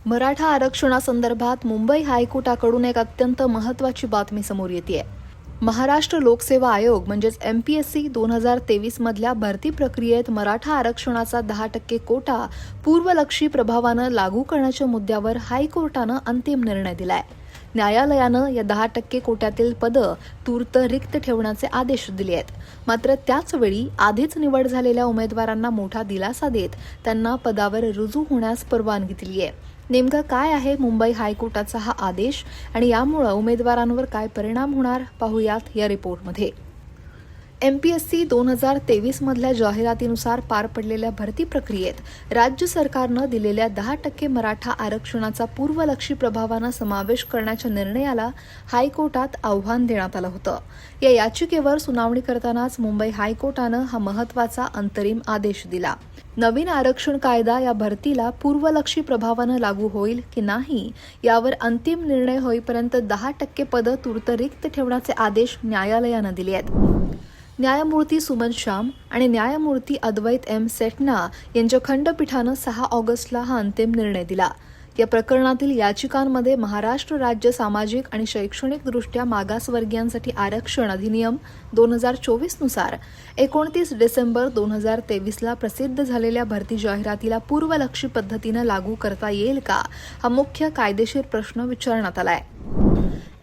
मराठा आरक्षणासंदर्भात मुंबई हायकोर्टाकडून एक अत्यंत महत्त्वाची बातमी समोर येतेय. महाराष्ट्र लोकसेवा आयोग म्हणजेच MPSC 2023 मधल्या भरती प्रक्रियेत मराठा आरक्षणाचा 10% कोटा पूर्वलक्षी प्रभावानं लागू करण्याच्या मुद्द्यावर हायकोर्टानं अंतिम निर्णय दिलाय. न्यायालयानं या 10% कोट्यातील पदं तूर्त रिक्त ठेवण्याचे आदेश दिले आहेत. मात्र त्याचवेळी आधीच निवड झालेल्या उमेदवारांना मोठा दिलासा देत त्यांना पदावर रुजू होण्यास परवानगी दिली आहे. नेमका काय आहे मुंबई हायकोर्टाचा हा आदेश आणि यामुळे उमेदवारांवर काय परिणाम होणार पाहूयात या रिपोर्टमध्ये. MPSC 2023 मधल्या जाहिरातीनुसार पार पडलेल्या भरती प्रक्रियेत राज्य सरकारनं दिलेल्या 10% मराठा आरक्षणाचा पूर्वलक्षी प्रभावानं समावेश करण्याच्या निर्णयाला हायकोर्टात आव्हान देण्यात आलं होतं. या याचिकेवर सुनावणी करतानाच मुंबई हायकोर्टानं हा महत्त्वाचा अंतरिम आदेश दिला. नवीन आरक्षण कायदा या भरतीला पूर्वलक्षी प्रभावानं लागू होईल की नाही यावर अंतिम निर्णय होईपर्यंत 10% पदं तूर्त रिक्त ठेवण्याचे आदेश न्यायालयानं दिले आहेत. न्यायमूर्ती सुमन श्याम आणि न्यायमूर्ती अद्वैत M. सेठना यांच्या खंडपीठानं 6 ऑगस्टला हा अंतिम निर्णय दिला. या प्रकरणातील याचिकांमध्ये महाराष्ट्र राज्य सामाजिक आणि शैक्षणिकदृष्ट्या मागासवर्गीयांसाठी आरक्षण अधिनियम 2024 नुसार 29 डिसेंबर 2023ला प्रसिद्ध झालेल्या भरती जाहिरातीला पूर्वलक्षी पद्धतीनं लागू करता येईल का हा मुख्य कायदेशीर प्रश्न विचारण्यात आलाय.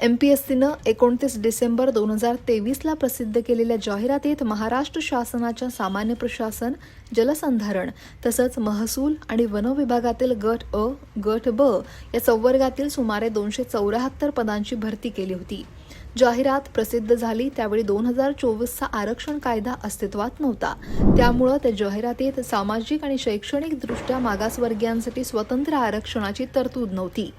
MPSCनं 29 डिसेंबर 2023ला प्रसिद्ध केलेल्या जाहिरातीत महाराष्ट्र शासनाच्या सामान्य प्रशासन, जलसंधारण तसंच महसूल आणि वन विभागातील गट अ, गट ब या संवर्गातील सुमारे 274 पदांची भरती केली होती. जाहिरात प्रसिद्ध झाली त्यावेळी 2024चा आरक्षण कायदा अस्तित्वात नव्हता. त्यामुळे त्या जाहिरातीत सामाजिक आणि शैक्षणिकदृष्ट्या मागासवर्गीयांसाठी स्वतंत्र आरक्षणाची तरतूद नव्हती.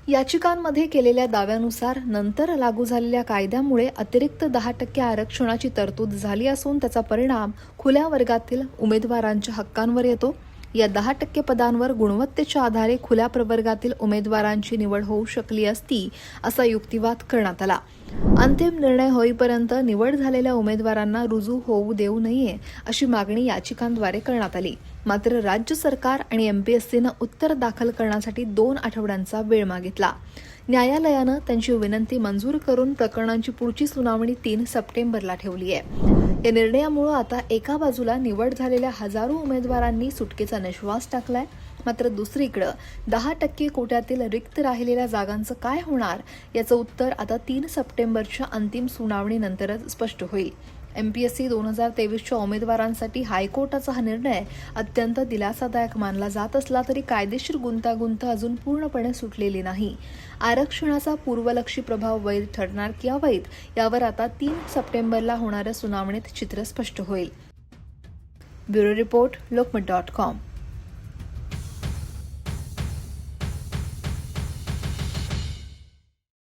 याचिकांमध्ये केलेल्या दाव्यानुसार नंतर लागू झालेल्या कायद्यामुळे अतिरिक्त 10% आरक्षणाची तरतूद झाली असून त्याचा परिणाम खुल्या वर्गातील उमेदवारांच्या हक्कांवर येतो. या 10% पदांवर गुणवत्तेच्या आधारे खुल्या प्रवर्गातील उमेदवारांची निवड होऊ शकली असती असा युक्तिवाद करण्यात आला. अंतिम निर्णय होईपर्यंत निवड झालेल्या उमेदवारांना रुजू होऊ देऊ नये अशी मागणी याचिकांद्वारे करण्यात आली. मात्र राज्य सरकार आणि MPSCनं उत्तर दाखल करण्यासाठी 2 आठवड्यांचा वेळ मागितला. न्यायालयानं त्यांची विनंती मंजूर करून प्रकरणांची पुढची सुनावणी 3 सप्टेंबरला ठेवली आहे. या निर्णयामुळे आता एका बाजूला निवड झालेल्या हजारो उमेदवारांनी सुटकेचा निश्वास टाकलाय. मात्र दुसरीकडे 10% कोट्यातील रिक्त राहिलेल्या जागांचं काय होणार याचं उत्तर आता 3 सप्टेंबरच्या अंतिम सुनावणीनंतरच स्पष्ट होईल. MPSC 2023च्या उमेदवारांसाठी हायकोर्टाचा हा निर्णय अत्यंत दिलासादायक मानला जात असला तरी कायदेशीर गुंतागुंत अजून पूर्णपणे सुटलेली नाही. आरक्षणाचा पूर्वलक्षी प्रभाव वैध ठरणार की अवैध यावर आता 3 सप्टेंबरला होणाऱ्या सुनावणीत चित्र स्पष्ट होईल. Bureau report, लोकमत.com.